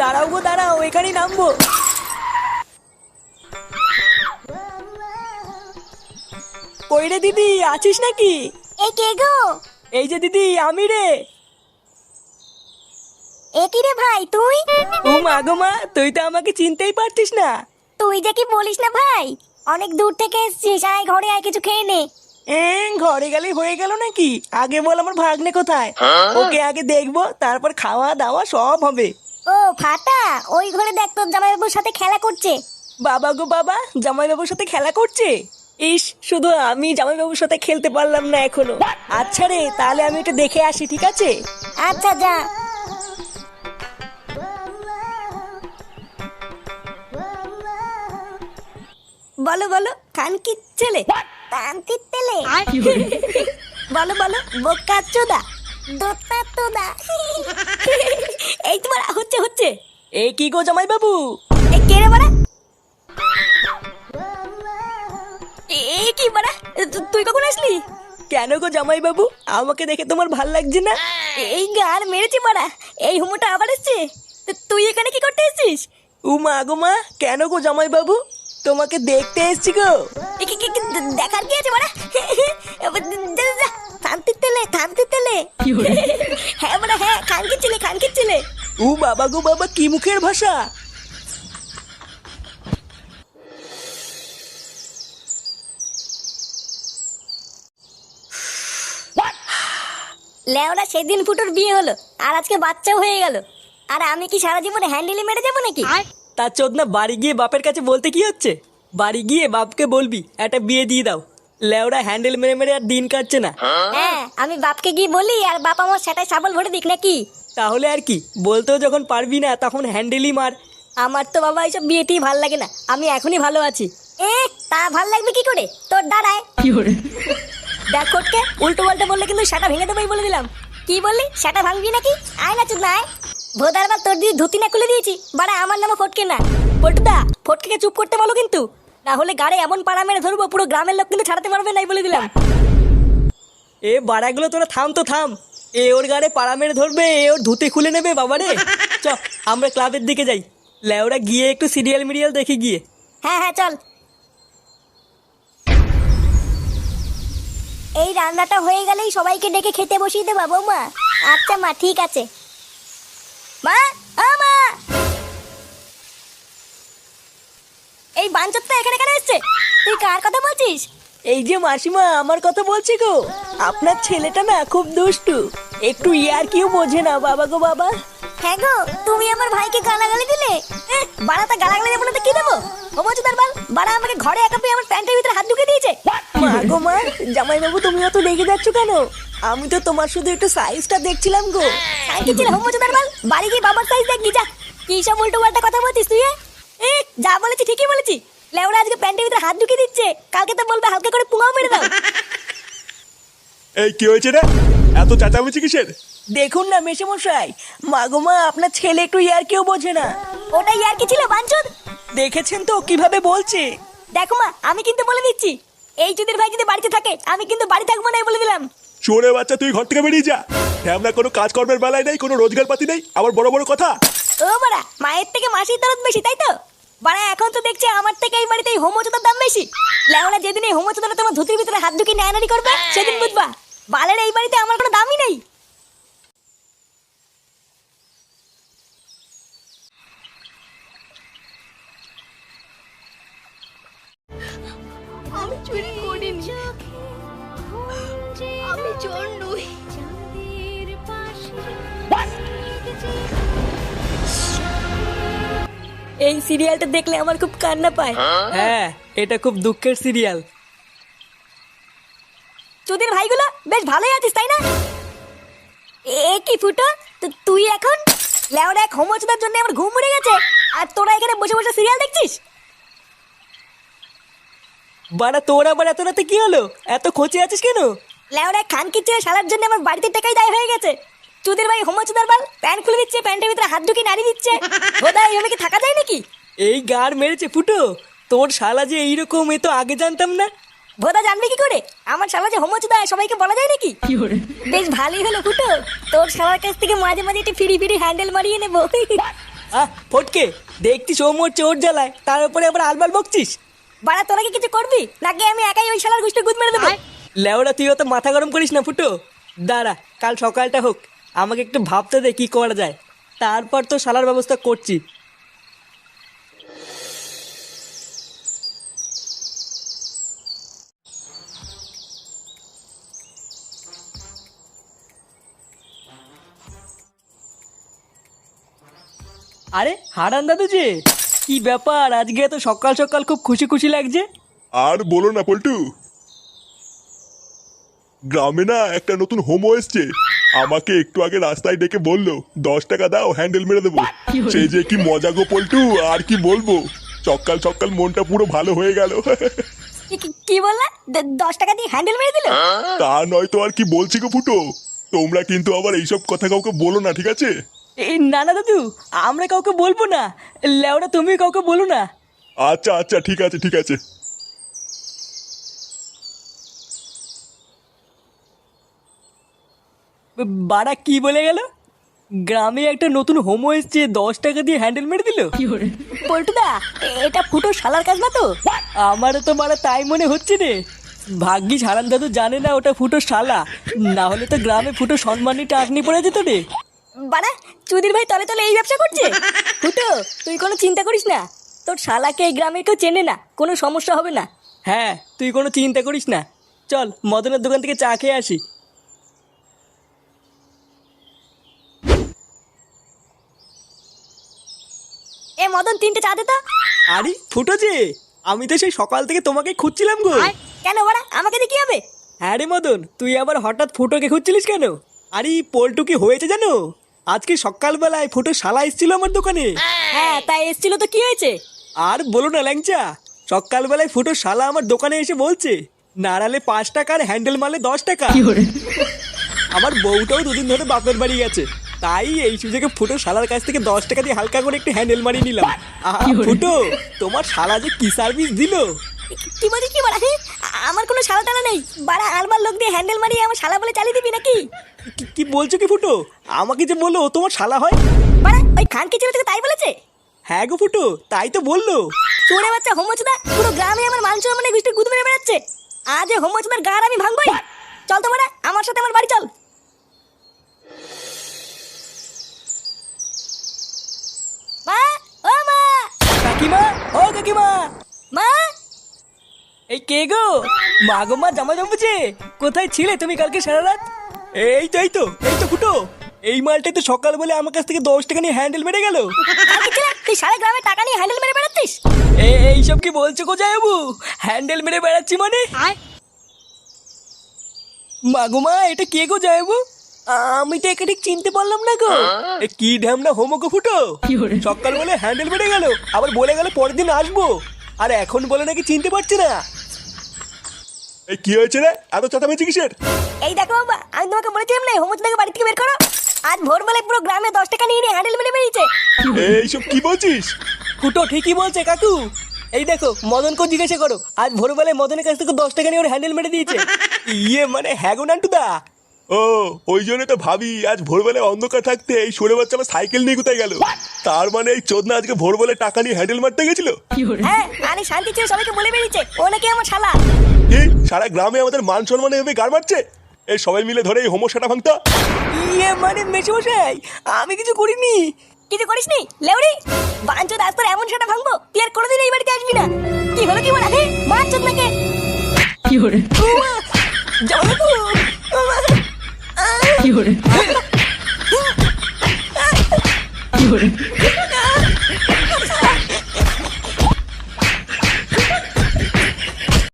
দাঁড়াও গো দাঁড়াও, এখানেই নামবো। কই রে দিদি, আছিস নাকি? এ কে গো? এই যে দিদি, আমি রে। এ কি রে ভাই তুই? ও মা গো মা, তুই তো আমাকে চিনতেই পারতিস না। তুই যে কি বলিস না ভাই, অনেক দূর থেকে এসেছিস, আয় ঘরে আয় কিছু খেয়ে নে। ঘরে গেলেই হয়ে গেল নাকি? আগে বল আমার ভাগ্নে কোথায়, ওকে আগে দেখবো, তারপর খাওয়া দাওয়া সব হবে। ও ফাটা, ওই ঘরে দেখ তোর জামাইবাবুর সাথে খেলা করছে। বাবা গো বাবা, জামাইবাবুর সাথে খেলা করছে? ইস, শুধু আমি জামাইবাবুর সাথে খেলতে পারলাম না এখনো। আচ্ছা রে, তাহলে আমি একটু দেখে আসি, ঠিক আছে? আচ্ছা যা। বলো বলো, খানকির ছেলে, তান্তির তেলে। বলো বলো, বোকা চোদা, দোতা তোদা। এই তোমার হচ্ছে হচ্ছে। এ কি গো জামাইবাবু? এ কে রে বাড়া? এ কি বাড়া, তুই কখন আসলি? কেন গো জামাইবাবু, আমাকে দেখে তোমার ভাল লাগছে না? এই গার মেরেছি বাড়া, এই হুমোটা আবার এসছে। তুই এখানে কি করতে এসেছিস? ও মা গো মা, কেন গো জামাইবাবু, তোমাকে দেখতে এসছি গো। দেখার কি আছে বাড়া? থানতির তেলে, থানতির তেলে। হ্যাঁ বাড়া হ্যাঁ, খানকির ছেলে, খানকির ছেলে। ও বাবা গো বাবা, কি মুখের ভাষা! লেওরা সেদিন ফুটোর বিয়ে হলো, আর আজকে বাচ্চাও হয়ে গেল, আর আমি কি সারা জীবনে হ্যান্ডেলি মেরে যাবো নাকি? তার চোদনা, বাড়ি গিয়ে বাপের কাছে বলতে কি হচ্ছে? বাড়ি গিয়ে বাপকে বলবি একটা বিয়ে দিয়ে দাও। লেওড়া হ্যান্ডেল মেরে মেরে আর দিন কাটছে না। হ্যাঁ, আমি বাপকে গিয়ে বলি, আর বাপ আমার সেটাই সাবল ভরে দিক নাকি? তাহলে আর কি, বলতেও যখন পারবি না তখন হ্যান্ডেলই মার। আমার তো বাবা এইসব বিয়েতেই ভাল লাগে না, আমি এখনই ভালো আছি। তা ভাল লাগবে কি করে, তোর দাঁড়ায়। দেখ কোটকে, উল্টো পাল্টা বললে কিন্তু সেটা ভেঙে দেবোই বলে দিলাম। কি বললি, সেটা ভাঙবি নাকি? আয় না চুদ না আয়। ভোদার বা তোর দিদি ধুতি না খুলে দিয়েছি বাড়া, আমার নামে ফটকে না। পল্টুদা, ফটকে চুপ করতে বলো কিন্তু, না হলে গাড়ি এমন পাড়া মেরে ধরবো পুরো গ্রামের লোক কিন্তু ছাড়াতে পারবে নাই বলে দিলাম। এ বাড়াগুলো তোরা থাম তো থাম। এ ওর গাড়ে পাড়া মেরে ধরবে, এ ওর ধুতে খুলে নেবে বাবারে। চ, আমরা ক্লাবের দিকে যাই। লেওরা গিয়ে একটু সিরিয়াল মিরিয়াল দেখি গিয়ে। হ্যাঁ হ্যাঁ চল। এই রান্নাটা হয়ে গেলেই সবাইকে ডেকে খেতে বসিয়ে দেবো বৌমা। আচ্ছা মা, ঠিক আছে। মা, ও মা, এই বাঞ্চতটা এখানে কেন এসছে? তুই কার কথা বলছিস? এই যে মাসিমা, আমার কথা বলছি গো। আপনার ছেলেটা না খুব দুষ্টু, একটু ইয়ার কিউ বোঝে না বাবা গো বাবা। হ্যাঁ গো, তুমি আমার ভাইকে গালাগালি দিলে। বাড়াটা গালাগালি দেবো না তো কি দেবো? হোমচুদার বাল, বাড়া আমাকে ঘরে একা পেয়ে আমার প্যান্টের ভিতরে হাত ঢুকে দিয়েছে। মা গো মা, জামাইবাবু তুমি অত রেগে যাচ্ছ কেন? আমি তো তোমার শুধু একটু সাইজটা দেখছিলাম গো। কি ছিল হোমচুদার বাল, বাড়ি গিয়ে বাবার সাইজ দেখবি যা। কি সব উল্টো পাল্টা কথা বলছিস তুই? যা বলেছি ঠিকই বলেছি। লেওরা আজকে প্যান্টের ভিতরে হাত ঢুকে দিচ্ছে, কালকে তো বলবে হালকা করে পুঙাও মেরে দাও। এই কি হয়েছে রে, এত চেঁচামেচি কিসের? দেখুন না মেশামশাই, মা গো মা, আপনার ছেলে একটু ইয়ার কেউ বোঝে না। ওটা ইয়ার কি ছিল বাঞ্চদ? দেখেছেন তো কিভাবে বলছে। দেখো মা, আমি কিন্তু বলে দিচ্ছি, এই চুদির ভাই যদি বাড়িতে থাকে আমি কিন্তু বাড়ি থাকবো না, বলে দিলাম। চোরে বাচ্চা, তুই ঘর থেকে বেরিয়ে যা। আমরা কোনো কাজকর্মের বেলায় নেই, কোনো রোজগার পাতি নেই, আবার বড় বড় কথা। ও বাড়া, মায়ের থেকে মাসির দরদ বেশি তাই তো? বাড়া এখন তো দেখছি আমার থেকে এই বাড়িতে এই হোমচুদার দাম বেশি। লেওনা যেদিন এই হোমচুদারা তোমার ধুতির ভিতরে হাত ঢুকিয়ে নেয়ানারি করবে সেদিন বুঝবা বালের এই বাড়িতে আমার কোনো দামই নেই। আমি চুরি করিনি, আমি চোর নই। এই সিরিয়ালটা দেখলে আমার খুব কান্না পায়। হ্যাঁ, এটা খুব দুঃখের সিরিয়াল। চুদির ভাইগুলো বেশ ভালোই আছিস তাই না? এ কি ফুটো, তুই এখন লেওরা এক হোমচুদার জন্য আমার ঘুম উড়ে গেছে, আর তোরা এখানে বসে বসে সিরিয়াল দেখছিস? বাড়া, তোর আবার এত রাতে কি হলো? এত খোঁচে আছিস কেন? লেওরা খানকির ছেলে শালার জন্য আমার বাড়িতে টাকাই দায় হয়ে গেছে। চুদির ভাই হোমচুদার বাল প্যান্ট খুলে দিচ্ছে, প্যান্টের ভিতরে হাত ঢুকিয়ে নাড়ি দিচ্ছে। ওদা এইভাবে কি থাকা যায় নাকি? এই গার মেরেছে ফুটো, তোর শালা যে এইরকম, এ তো আগে জানতাম না। ভোদা জানবি কি করে? আমার শালা যে হোমচুদা সবাইকে বলা যায় নাকি? বেশ ভালোই হলো ফুটো, তোর শালার কাছ থেকে মাঝে মাঝে একটু ফিরি ফিরি হ্যান্ডেল মারিয়ে নেবো। ফটকে দেখছিস ও মোর চোর জ্বালায়, তার উপরে আবার আলবাল বকছিস। বাড়া তোরা কি কিছু করবি নাকি আমি একাই ওই শালার গুষ্টি গুদ মেরে দেবো? লেওড়া তুই অত মাথা গরম করিস না ফুটো। দাঁড়া কাল সকালটা হোক, আমাকে একটু ভাবতে দে কি করা যায়, তারপর তো শালার ব্যবস্থা করছি। আরে হারান দাদু যে, কি ব্যাপার আজকে এত সকাল সকাল খুব খুশি খুশি লাগছে? আর বলো না পল্টু, গ্রামে না একটা নতুন হোমো এসছে। আমাকে একটু আগে রাস্তায় ডেকে বললো 10 টাকা দাও হ্যান্ডেল মেরে দেবো। সে যে কি মজা গো পল্টু, আর কি বলবো। সকাল সকাল মনটা পুরো ভালো হয়ে গেল। কি বললা? 10 টাকা দিয়ে হ্যান্ডেল মেরে দিল? তা নয় তো আর কি বলছি গো ফুটো। তোমরা কিন্তু আবার এইসব কথা কাউকে বলো না, ঠিক আছে? না না দাদু, আমরা কাউকে বলবো না। লেওড়া তুমি কাউকে বলো না। আচ্ছা আচ্ছা ঠিক আছে ঠিক আছে। বাড়া কি বলে গেল? গ্রামে একটা নতুন হোমো এসছে, 10 টাকা দিয়ে হ্যান্ডেল মেরে দিল। পল্টুদা, এটা ফুটো শালার কাজ না তো? আমারও তো বাড়া তাই মনে হচ্ছে রে। ভাগ্যিস হারান দাদু জানে না ওটা ফুটো শালা, না হলে তো গ্রামে ফুটো সম্মানী টাকনি পড়ে যেত রে। বাড়া চুদির ভাই তলে তলে এই ব্যবসা করছে। ফুটো তুই কোনো চিন্তা করিস না, তোর শালাকে এই গ্রামে কেউ চেনে না, কোনো সমস্যা হবে না। হ্যাঁ তুই কোনো চিন্তা করিস না, চল মদনের দোকান থেকে চা খেয়ে আসি। এ মদন 3টে চা দে তো। আরে ফুটো যে, আমি তো সেই সকাল থেকে তোমাকে খুঁজছিলাম গো। কেন বাড়া, আমাকে দিয়ে কি হবে? হ্যাঁ রে মদন, তুই আবার হঠাৎ ফুটোকে খুঁজছিলিস কেন? আরে পল্টু কি হয়েছে জানো, আজকে সকালবেলায় ফুটো শালা এসেছিল আমার দোকানে। হ্যাঁ তাই এসেছিল তো কি হয়েছে? আর বলো না ল্যাংচা, সকালবেলায় ফুটো শালা আমার দোকানে এসে বলছে নাড়ালে 5 টাকার হ্যান্ডেল মারলে 10 টাকা। আমার বউটাও 2 দিন ধরে বাপের বাড়ি গেছে, তাই এই সুযোগে ফুটো শালার কাছ থেকে 10 টাকা দিয়ে হালকা করে একটু হ্যান্ডেল মারিয়ে নিলাম। ফুটো তোমার শালা যে কি সার্ভিস দিল। কি বলি কি বাড়া? আমার কোনো শালা টালা নেই বাড়া, আলবার লোক দিয়ে হ্যান্ডেল মারিয়ে আমার শালা বলে চালিয়ে দিবি নাকি? কি বলছো কি ফুটো? আমাকে যে বললো ও তোমার শালা হয়। বাড়া ওই খানকি ছেলে থেকে তাই বলেছে? হ্যাঁ গো ফুটো, তাই তো বললো। চোরে বাচ্চা হোমচুদা পুরো গ্রামে আমার মান সম্মানে গুষ্টি গুদ মেরে বেড়াচ্ছে। আজ এই হোমচুদার গার আমি ভাঙবই। চল তো বাড়া আমার সাথে আমার বাড়ি চল। মা, ও মা, কাকিমা, ও কাকিমা। মা, এই কে গো? মা গো মা, জামা জমেছে। কোথায় ছিলে তুমি কালকে সারা রাত? এই তো এই তো এই তো ফুটো, এই মালটাই তো সকাল বলে আমার কাছ থেকে 10 টাকা নিয়ে হ্যান্ডেল মেরে গেল। খানকি ছেলে তুই সারা গ্রামে টাকা নিয়ে হ্যান্ডেল মেরে বেড়াচ্ছিস? এইসব কি বলছো গো জামাইবাবু? হ্যান্ডেল মেরে বেড়াচ্ছি মানে? মা গো মা, এটা কে গো জামাইবাবু? আমি তো একে ঠিক চিনতে পারলাম না গো। এ কি ঢ্যামনা হোমো গো ফুটো, সকাল বলে হ্যান্ডেল মেরে গেল, আবার বলে গেল পরের দিন আসবো, আর এখন বলে নাকি চিনতে পারছি না। এই কি হয়েছে রে, এত চেঁচামেচি কিসের? এই দেখো বাবা, আমি তোমাকে বলেছিলাম না হোমচুদাকে বাড়ি থেকে বের করো। আজ ভোরবেলায় পুরো গ্রামে 10 টাকা নিয়ে হ্যান্ডেল মেরে বেরিয়েছে। এইসব কি বলছিস? ফুটো ঠিকই বলছে কাকু। এই দেখো মদনকে জিজ্ঞাসা করো, আজ ভোরবেলায় মদনের কাছ থেকে 10 টাকা নিয়ে ওর হ্যান্ডেল মেরে দিয়েছে। ইয়ে মানে হ্যাঁ গো নান্টুদা। ও ওই জন্য তো ভাবি আজ ভোরবেলায় অন্ধকার থাকতে এই সরে বাচ্চা আমার সাইকেল নিয়ে কোথায় গেল। তার মানে এই চোদনা আজকে ভোরবেলায় টাকা নিয়ে হ্যান্ডেল মারতে গেছিল। হ্যাঁ আরে শান্তি ছিল, সবাইকে বলে বেরিয়েছে ও নাকি আমার শালা। কি সারা গ্রামে আমাদের মান সম্মান এভাবে গার মারছে? এই সবাই মিলে ধরে এই হোমোসাটা ভাঙতা। ইয়ে মানে মেশমশাই, আমি কিছু করিনি। কিছু করিসনি লেউরি? বাঞ্চোদ আজ তোর এমন সেটা ভাঙবো তুই আর কোনোদিন এই বাড়িতে আসবি না। কি হলো কি বলা? হ্যাঁ বাঞ্চোদ নাকি? কি করে জামাইবাবু? কি করে